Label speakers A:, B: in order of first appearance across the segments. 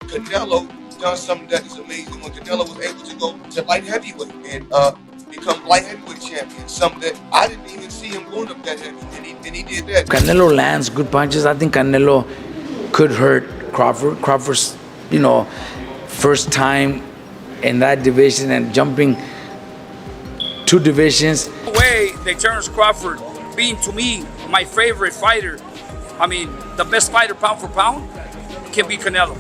A: Canelo done something that is amazing when Canelo was able to go to light heavyweight and become light heavyweight champion. Something that I didn't even see him going up that heavy, and he did that.
B: Canelo lands good punches. I think Canelo could hurt Crawford. Crawford's, first time in that division and jumping two divisions.
C: No way that Terence Crawford, being to me my favorite fighter, the best fighter pound for pound, can be Canelo.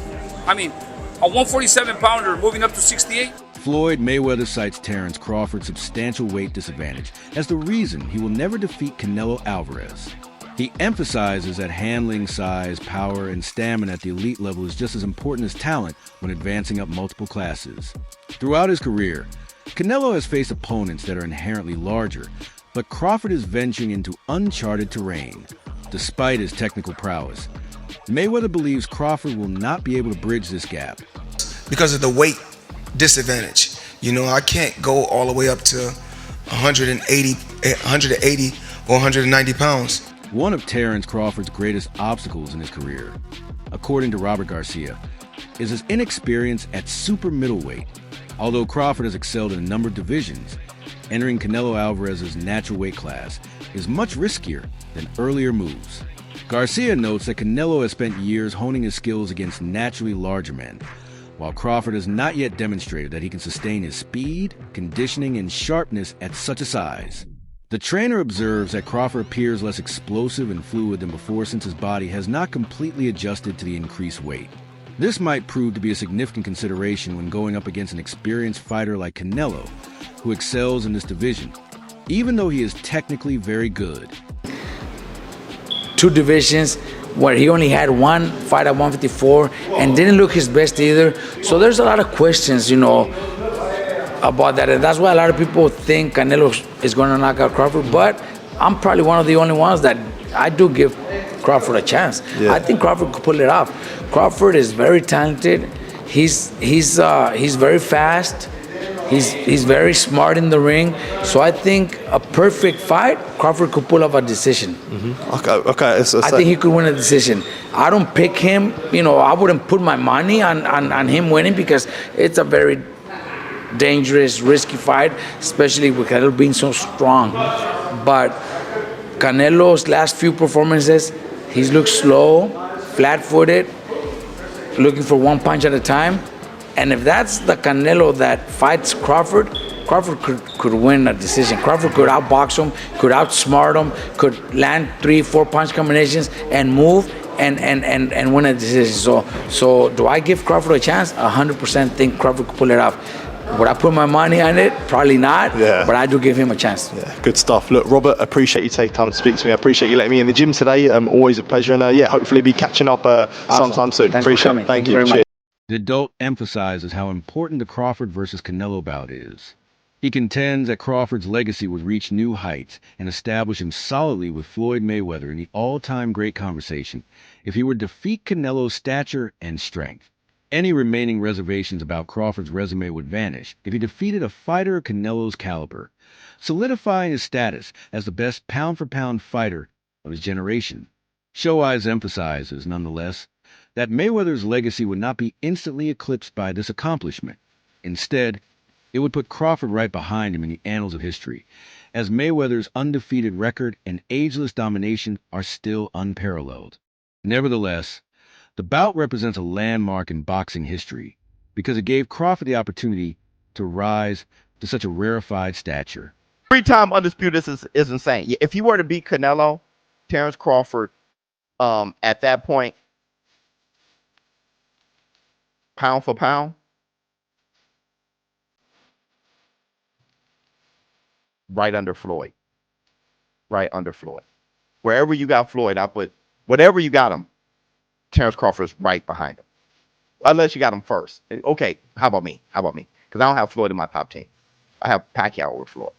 C: A 147 pounder moving up to 68.
D: Floyd Mayweather cites Terence Crawford's substantial weight disadvantage as the reason he will never defeat Canelo Alvarez. He emphasizes that handling size, power, and stamina at the elite level is just as important as talent when advancing up multiple classes. Throughout his career, Canelo has faced opponents that are inherently larger, but Crawford is venturing into uncharted terrain. Despite his technical prowess, Mayweather believes Crawford will not be able to bridge this gap.
A: Because of the weight disadvantage. I can't go all the way up to 180 or 190 pounds.
D: One of Terence Crawford's greatest obstacles in his career, according to Robert Garcia, is his inexperience at super middleweight. Although Crawford has excelled in a number of divisions, entering Canelo Alvarez's natural weight class is much riskier than earlier moves. Garcia notes that Canelo has spent years honing his skills against naturally larger men, while Crawford has not yet demonstrated that he can sustain his speed, conditioning, and sharpness at such a size. The trainer observes that Crawford appears less explosive and fluid than before since his body has not completely adjusted to the increased weight. This might prove to be a significant consideration when going up against an experienced fighter like Canelo, who excels in this division, even though he is technically very good.
B: Two divisions where he only had one fight at 154 and didn't look his best either. So there's a lot of questions, about that. And that's why a lot of people think Canelo is going to knock out Crawford. But I'm probably one of the only ones that I do give Crawford a chance. Yeah. I think Crawford could pull it off. Crawford is very talented. He's very fast. He's very smart in the ring. So I think a perfect fight, Crawford could pull off a decision.
E: Mm-hmm. Okay.
B: I think he could win a decision. I don't pick him. I wouldn't put my money on him winning because it's a very dangerous, risky fight, especially with Canelo being so strong. But Canelo's last few performances, he's looked slow, flat-footed, looking for one punch at a time. And if that's the Canelo that fights Crawford, Crawford could win a decision. Crawford could outbox him, could outsmart him, could land 3-4 punch combinations and move and win a decision. So do I give Crawford a chance? 100% think Crawford could pull it off. Would I put my money on it? Probably not, but I do give him a chance.
E: Yeah, good stuff. Look, Robert, appreciate you taking time to speak to me. I appreciate you letting me in the gym today. Always a pleasure. And hopefully be catching up sometime soon.
B: Thanks
E: appreciate
B: for coming.
E: it. Thank you.
B: Very much.
D: The adult emphasizes how important the Crawford versus Canelo bout is. He contends that Crawford's legacy would reach new heights and establish him solidly with Floyd Mayweather in the all-time great conversation if he would defeat Canelo's stature and strength. Any remaining reservations about Crawford's resume would vanish if he defeated a fighter of Canelo's caliber, solidifying his status as the best pound-for-pound fighter of his generation. Showeyes emphasizes, nonetheless, that Mayweather's legacy would not be instantly eclipsed by this accomplishment. Instead, it would put Crawford right behind him in the annals of history, as Mayweather's undefeated record and ageless domination are still unparalleled. Nevertheless, the bout represents a landmark in boxing history because it gave Crawford the opportunity to rise to such a rarefied stature.
F: 3-time undisputed is insane. If you were to beat Canelo, Terence Crawford, at that point, pound for pound, right under Floyd. Right under Floyd. Wherever you got Floyd, I put whatever you got him, Terence Crawford's right behind him. Unless you got him first. Okay, how about me? Because I don't have Floyd in my top 10. I have Pacquiao over Floyd.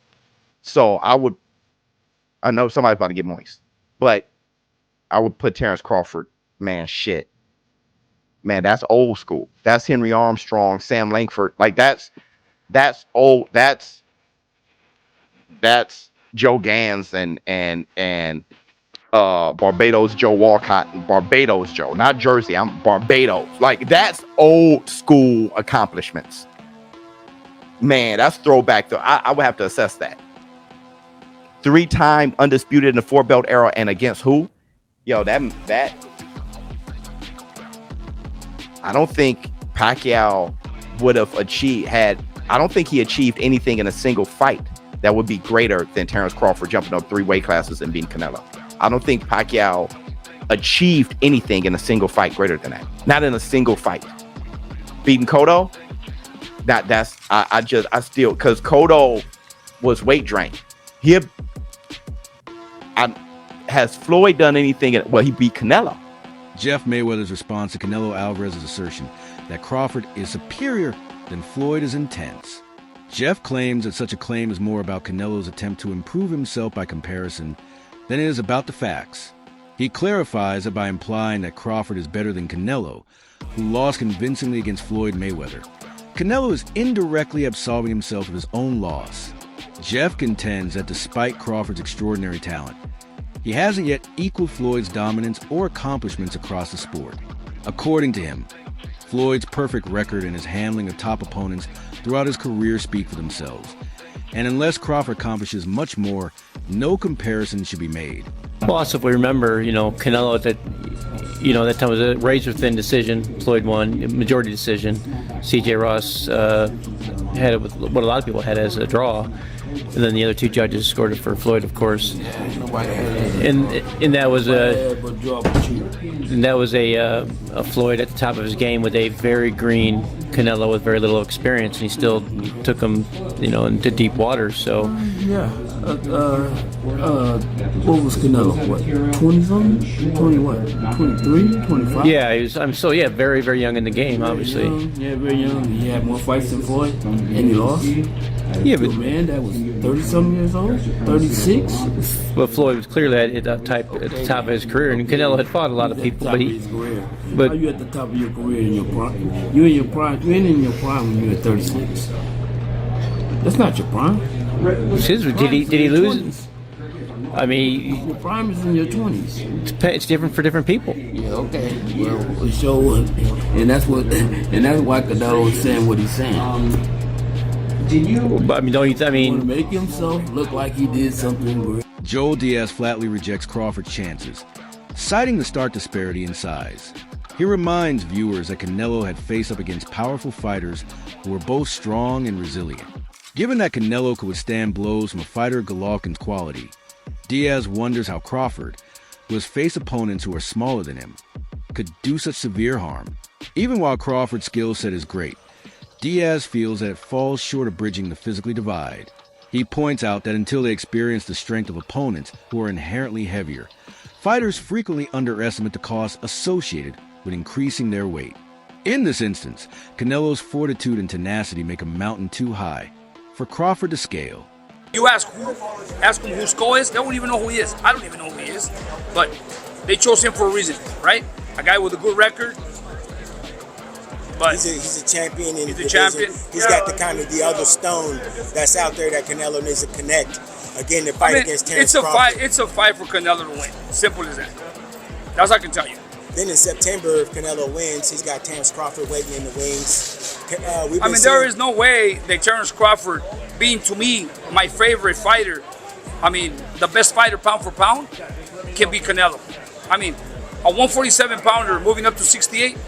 F: So I know somebody's about to get moist, but I would put Terence Crawford, man, that's old school. That's Henry Armstrong, Sam Langford. Like that's old. That's Joe Gans and Barbados Joe Walcott, Barbados Joe, not Jersey. I'm Barbados. Like, that's old school accomplishments. Man, that's throwback. I would have to assess that. 3-time undisputed in the 4-belt era, and against who? Yo, that I don't think Pacquiao would have I don't think he achieved anything in a single fight that would be greater than Terence Crawford jumping up 3 weight classes and beating Canelo. I don't think Pacquiao achieved anything in a single fight greater than that. Not in a single fight. Beating Cotto, I still, because Cotto was weight drained. Has Floyd done anything? Well, he beat Canelo.
D: Jeff Mayweather's response to Canelo Alvarez's assertion that Crawford is superior than Floyd is intense. Jeff claims that such a claim is more about Canelo's attempt to improve himself by comparison than it is about the facts. He clarifies that by implying that Crawford is better than Canelo, who lost convincingly against Floyd Mayweather, Canelo is indirectly absolving himself of his own loss. Jeff contends that despite Crawford's extraordinary talent, he hasn't yet equaled Floyd's dominance or accomplishments across the sport. According to him, Floyd's perfect record and his handling of top opponents throughout his career speak for themselves. And unless Crawford accomplishes much more, no comparison should be made.
G: Well, also if we remember, Canelo at that time was a razor-thin decision. Floyd won, majority decision. C.J. Ross had it with what a lot of people had as a draw. And then the other 2 judges scored it for Floyd, of course. And that was a Floyd at the top of his game with a very green Canelo with very little experience, and he still took him, into deep waters. So
H: yeah, what was Canelo? What, 20 something? 20 what? 23, 25?
G: Yeah, he was. Very very young in the game, obviously.
H: Very young. He had more fights than Floyd, and he lost.
G: Yeah, but
H: man, that was 30-something years old, 36.
G: But Floyd was clearly at the top of his career, and Canelo had fought a lot of people. But
H: how you at the top of your career in your prime? You ain't in your prime when you're at 36. That's not your prime.
G: Did he lose? I mean,
H: your prime is in your 20s.
G: It's different for different people.
H: Yeah, okay. Well, so, and that's why Canelo is saying what he's saying.
G: But, want to
H: make himself look like he did something great.
D: Joel Diaz flatly rejects Crawford's chances, citing the stark disparity in size. He reminds viewers that Canelo had faced up against powerful fighters who were both strong and resilient. Given that Canelo could withstand blows from a fighter of Golovkin's quality, Diaz wonders how Crawford, who has faced opponents who are smaller than him, could do such severe harm. Even while Crawford's skill set is great, Diaz feels that it falls short of bridging the physical divide. He points out that until they experience the strength of opponents who are inherently heavier, fighters frequently underestimate the costs associated with increasing their weight. In this instance, Canelo's fortitude and tenacity make a mountain too high for Crawford to scale.
C: You ask him who Skull is, they won't even know who he is. I don't even know who he is, but they chose him for a reason, right? A guy with a good record. But
I: he's a champion in
C: he's a champion.
I: He's got the kind of the other stone that's out there that Canelo needs to connect. Again, the fight against Terence Crawford.
C: It's a fight for Canelo to win. Simple as that. That's what I can tell you.
I: Then in September, if Canelo wins, he's got Terence Crawford waiting in the wings.
C: There is no way that Terence Crawford, being to me my favorite fighter, the best fighter pound for pound, can beat Canelo. A 147-pounder moving up to 68.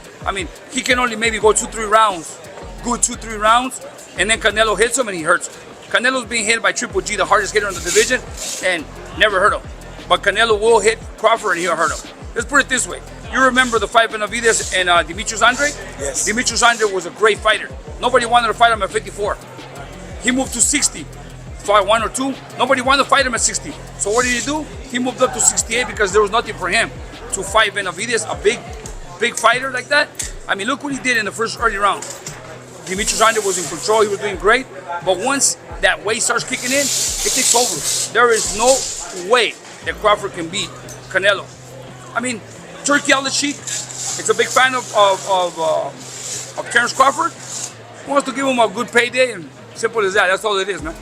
C: He can only maybe go 2-3 rounds, good 2-3 rounds, and then Canelo hits him and he hurts him. Canelo's being hit by Triple G, the hardest hitter in the division, and never hurt him. But Canelo will hit Crawford and he'll hurt him. Let's put it this way. You remember the fight Benavidez and Demetrius Andre?
I: Yes.
C: Demetrius Andre was a great fighter. Nobody wanted to fight him at 54. He moved to 60. Fought 1 or 2. Nobody wanted to fight him at 60. So what did he do? He moved up to 68 because there was nothing for him to fight Benavidez, a big fighter like that. Look what he did in the first early round. Demetrius Andre was in control. He was doing great. But once that weight starts kicking in, it takes over. There is no way that Crawford can beat Canelo. Turkey on the cheek. It's a big fan of Terence Crawford. He wants to give him a good payday, and simple as that. That's all it is, man.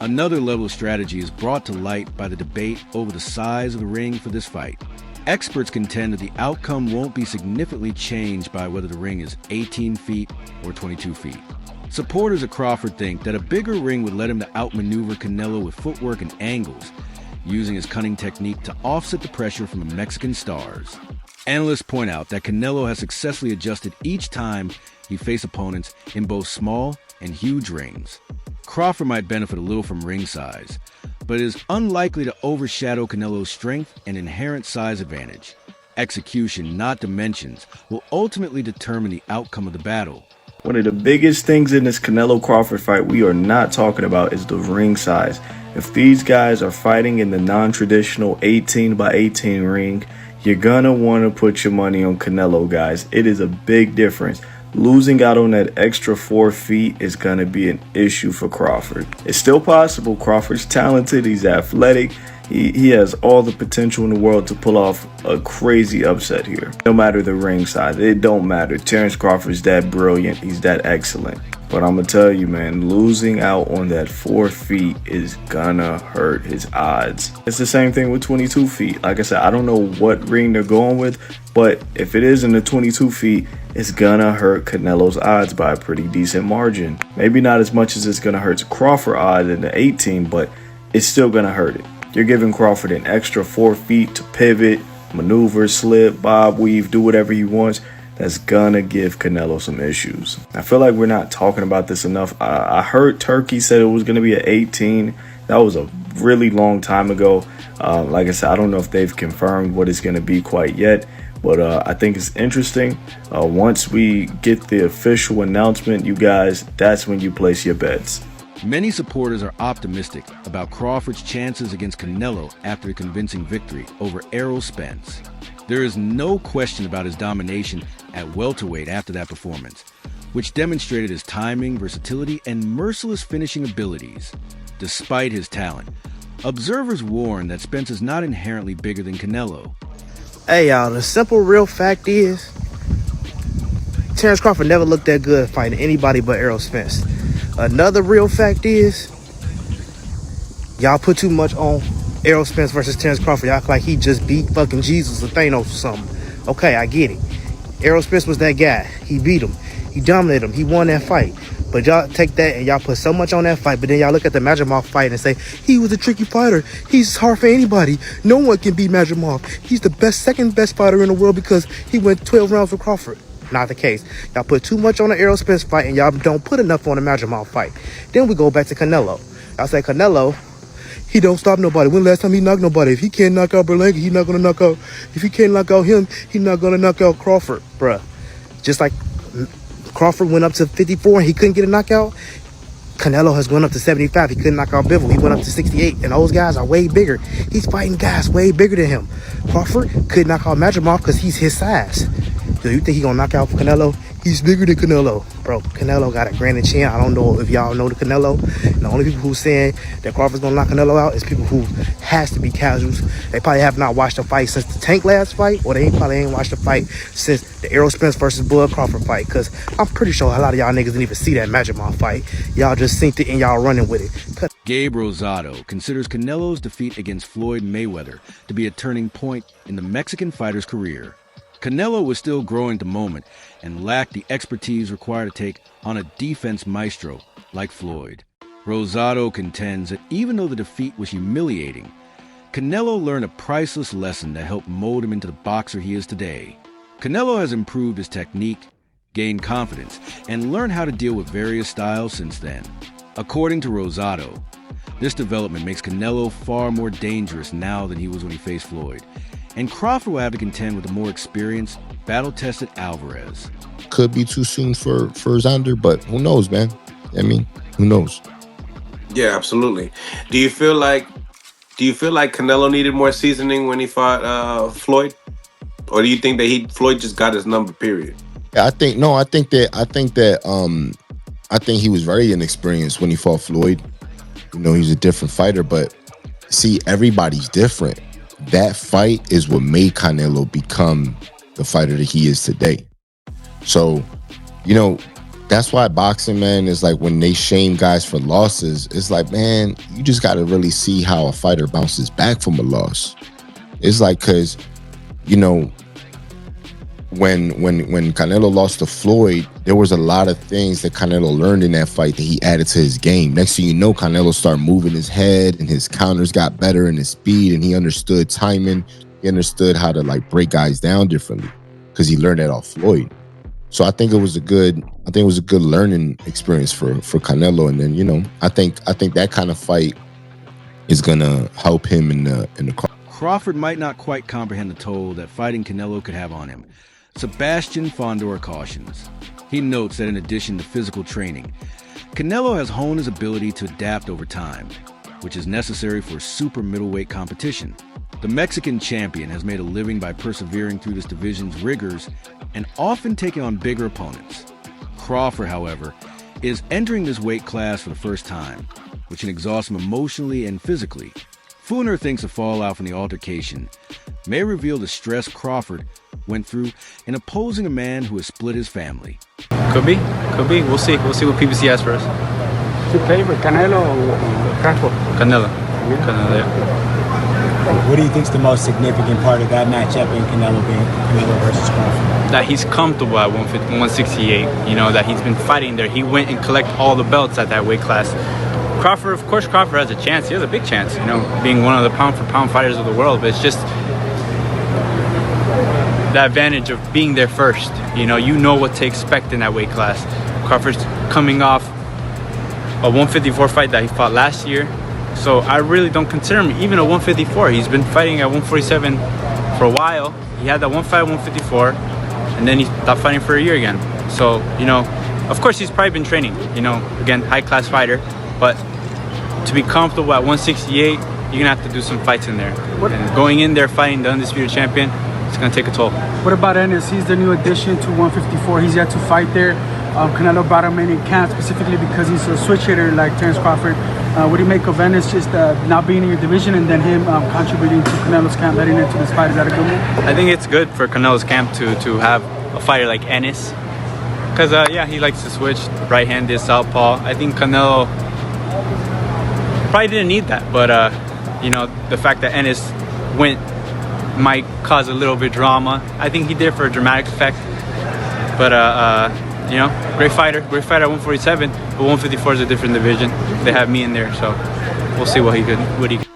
D: Another level of strategy is brought to light by the debate over the size of the ring for this fight. Experts contend that the outcome won't be significantly changed by whether the ring is 18 feet or 22 feet. Supporters of Crawford think that a bigger ring would let him to outmaneuver Canelo with footwork and angles, using his cunning technique to offset the pressure from the Mexican stars. Analysts point out that Canelo has successfully adjusted each time he faced opponents in both small and huge rings. Crawford might benefit a little from ring size, but is unlikely to overshadow Canelo's strength and inherent size advantage. Execution, not dimensions, will ultimately determine the outcome of the battle.
J: One of the biggest things in this Canelo-Crawford fight we are not talking about is the ring size. If these guys are fighting in the non-traditional 18 by 18 ring, you're gonna want to put your money on Canelo, guys. It is a big difference. Losing out on that extra 4 feet is going to be an issue for Crawford. It's still possible. Crawford's talented. He's athletic. He has all the potential in the world to pull off a crazy upset here. No matter the ring size, it don't matter. Terence Crawford's that brilliant. He's that excellent. But I'm going to tell you, man, losing out on that 4 feet is gonna hurt his odds. It's the same thing with 22 feet. Like I said, I don't know what ring they're going with, but if it is in the 22 feet, it's gonna hurt Canelo's odds by a pretty decent margin. Maybe not as much as it's gonna hurt Crawford odds in the 18, but it's still gonna hurt it. You're giving Crawford an extra 4 feet to pivot, maneuver, slip, bob, weave, do whatever he wants. That's gonna give Canelo some issues. I feel like we're not talking about this enough. I heard Turkey said it was gonna be at 18. That was a really long time ago. Like I said, I don't know if they've confirmed what it's gonna be quite yet, but I think it's interesting. Once we get the official announcement, you guys, that's when you place your bets.
D: Many supporters are optimistic about Crawford's chances against Canelo after a convincing victory over Errol Spence. There is no question about his domination at welterweight after that performance, which demonstrated his timing, versatility, and merciless finishing abilities. Despite his talent, observers warn that Spence is not inherently bigger than Canelo.
K: Hey y'all, the simple real fact is Terence Crawford never looked that good fighting anybody but Errol Spence. Another real fact is y'all put too much on Errol Spence versus Terence Crawford. Y'all act like he just beat fucking Jesus or Thanos or something. Okay, I get it. Errol Spence was that guy. He beat him. He dominated him. He won that fight. But y'all take that and y'all put so much on that fight, but then y'all look at the Madrimov fight and say, he was a tricky fighter. He's hard for anybody. No one can beat Madrimov. He's the second best fighter in the world because he went 12 rounds with Crawford. Not the case. Y'all put too much on the Errol Spence fight and y'all don't put enough on the Madrimov fight. Then we go back to Canelo. Y'all say Canelo, he don't stop nobody. When last time he knocked nobody? If he can't knock out Berlanga, he's not gonna knock out. If he can't knock out him, he's not gonna knock out Crawford, bruh. Just like Crawford went up to 54 and he couldn't get a knockout, Canelo has gone up to 75. He couldn't knock out Bivol. He went up to 68, and those guys are way bigger. He's fighting guys way bigger than him. Crawford could knock out Madrimov because he's his size. Do you think he's gonna knock out Canelo? He's bigger than Canelo. Bro, Canelo got a granite chin. I don't know if y'all know the Canelo. And the only people who saying that Crawford's gonna knock Canelo out is people who has to be casuals. They probably have not watched a fight since the Tank last fight, or they probably ain't watched a fight since the Errol Spence versus Bud Crawford fight. Because I'm pretty sure a lot of y'all niggas didn't even see that Madrimov fight. Y'all just synced it and y'all running with it.
D: Gabe Rosado considers Canelo's defeat against Floyd Mayweather to be a turning point in the Mexican fighter's career. Canelo was still growing at the moment and lacked the expertise required to take on a defense maestro like Floyd. Rosado contends that even though the defeat was humiliating, Canelo learned a priceless lesson that helped mold him into the boxer he is today. Canelo has improved his technique, gained confidence, and learned how to deal with various styles since then. According to Rosado, this development makes Canelo far more dangerous now than he was when he faced Floyd, and Crawford will have to contend with a more experienced, battle-tested Alvarez.
L: Could be too soon for Xander, but who knows, man? I mean, who knows?
M: Yeah, absolutely. Do you feel like Canelo needed more seasoning when he fought Floyd, or do you think that Floyd just got his number? Period.
L: I think he was very inexperienced when he fought Floyd. You know, he's a different fighter, but see, everybody's different. That fight is what made Canelo become the fighter that he is today. So, you know, that's why boxing, man, is like when they shame guys for losses, it's like, man, you just got to really see how a fighter bounces back from a loss. It's like, because, you know, when Canelo lost to Floyd, there was a lot of things that Canelo learned in that fight that he added to his game. Next thing you know, Canelo started moving his head and his counters got better and his speed, and he understood timing. He understood how to like break guys down differently because he learned that off Floyd. So I think it was a good learning experience for Canelo. And then, you know, I think that kind of fight is gonna help him in the
D: Crawford might not quite comprehend the toll that fighting Canelo could have on him. Sebastian Fondor cautions. He notes that in addition to physical training, Canelo has honed his ability to adapt over time, which is necessary for super middleweight competition. The Mexican champion has made a living by persevering through this division's rigors and often taking on bigger opponents. Crawford, however, is entering this weight class for the first time, which can exhaust him emotionally and physically. Fooner thinks the fallout from the altercation may reveal the stress Crawford went through in opposing a man who has split his family.
N: Could be. We'll see what PBC has for us.
O: Your favorite, Canelo or Crawford?
N: Canelo, yeah.
I: What do you think is the most significant part of that matchup in Canelo versus Crawford?
N: That he's comfortable at 168. You know, that he's been fighting there. He went and collected all the belts at that weight class. Crawford, of course, Crawford has a chance. He has a big chance, you know, being one of the pound-for-pound fighters of the world. But it's just the advantage of being there first. You know what to expect in that weight class. Crawford's coming off a 154 fight that he fought last year. So I really don't consider him even a 154. He's been fighting at 147 for a while. He had that one fight at 154, and then he stopped fighting for a year again. So, you know, of course he's probably been training, you know, again, high-class fighter. But to be comfortable at 168, you're going to have to do some fights in there. And going in there fighting the undisputed champion, it's going to take a toll.
O: What about Ennis? He's the new addition to 154. He's yet to fight there. Canelo brought him in camp specifically because he's a switch hitter like Terence Crawford. What do you make of Ennis just not being in your division and then him contributing to Canelo's camp heading into this fight? Is that a good move?
N: I think it's good for Canelo's camp to have a fighter like Ennis. Because, yeah, he likes to switch, right-handed, southpaw. I think Canelo probably didn't need that. But, you know, the fact that Ennis went might cause a little bit of drama. I think he did it for a dramatic effect. But, you know, great fighter at 147, but 154 is a different division. They have me in there, so we'll see what he could.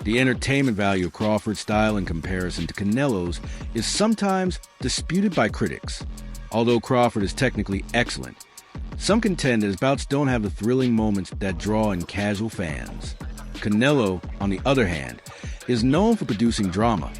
D: The entertainment value of Crawford's style in comparison to Canelo's is sometimes disputed by critics. Although Crawford is technically excellent, some contend that his bouts don't have the thrilling moments that draw in casual fans. Canelo, on the other hand, is known for producing drama,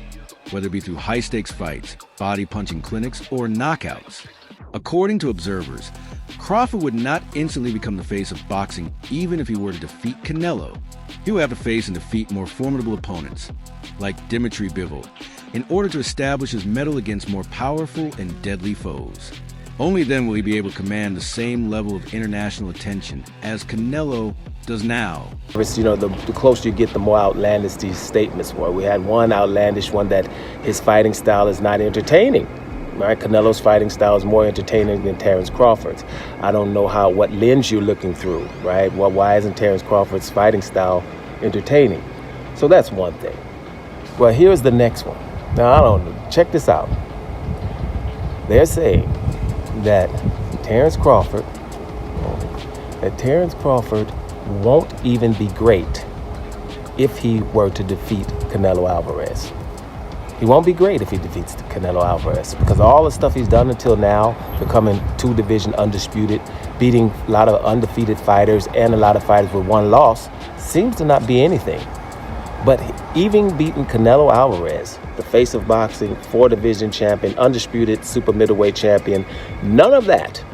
D: whether it be through high-stakes fights, body-punching clinics, or knockouts. According to observers, Crawford would not instantly become the face of boxing even if he were to defeat Canelo. He would have to face and defeat more formidable opponents, like Dimitri Bivol, in order to establish his mettle against more powerful and deadly foes. Only then will he be able to command the same level of international attention as Canelo does now.
P: You know, the closer you get, the more outlandish these statements were. We had one outlandish one that his fighting style is not entertaining. Right? Canelo's fighting style is more entertaining than Terence Crawford's. I don't know what lens you're looking through, right? Well, why isn't Terence Crawford's fighting style entertaining? So that's one thing. Well, here's the next one. Now, I don't know. Check this out. They're saying that Terence Crawford won't even be great if he were to defeat Canelo Alvarez. He won't be great if he defeats Canelo Alvarez because all the stuff he's done until now, becoming two-division undisputed, beating a lot of undefeated fighters and a lot of fighters with one loss, seems to not be anything. But even beating Canelo Alvarez, the face of boxing, four-division champion, undisputed super middleweight champion, none of that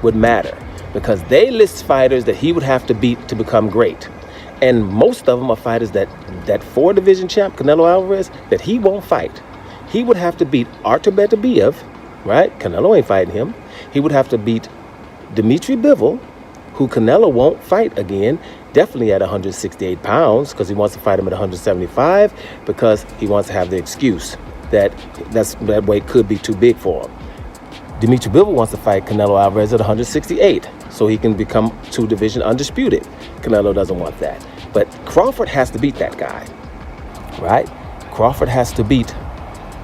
P: would matter because they list fighters that he would have to beat to become great. And most of them are fighters that four-division champ, Canelo Alvarez, that he won't fight. He would have to beat Artur Beterbiev, right? Canelo ain't fighting him. He would have to beat Dimitri Bivol, who Canelo won't fight again, definitely at 168 pounds, because he wants to fight him at 175, because he wants to have the excuse that weight could be too big for him. Dimitri Bivol wants to fight Canelo Alvarez at 168 so he can become 2-division undisputed. Canelo doesn't want that. But Crawford has to beat that guy, right? Crawford has to beat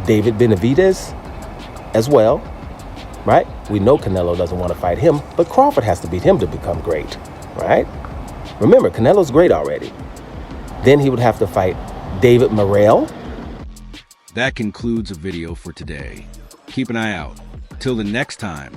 P: David Benavidez as well, right? We know Canelo doesn't want to fight him, but Crawford has to beat him to become great, right? Remember, Canelo's great already. Then he would have to fight David Morrell.
D: That concludes the video for today. Keep an eye out. Till the next time.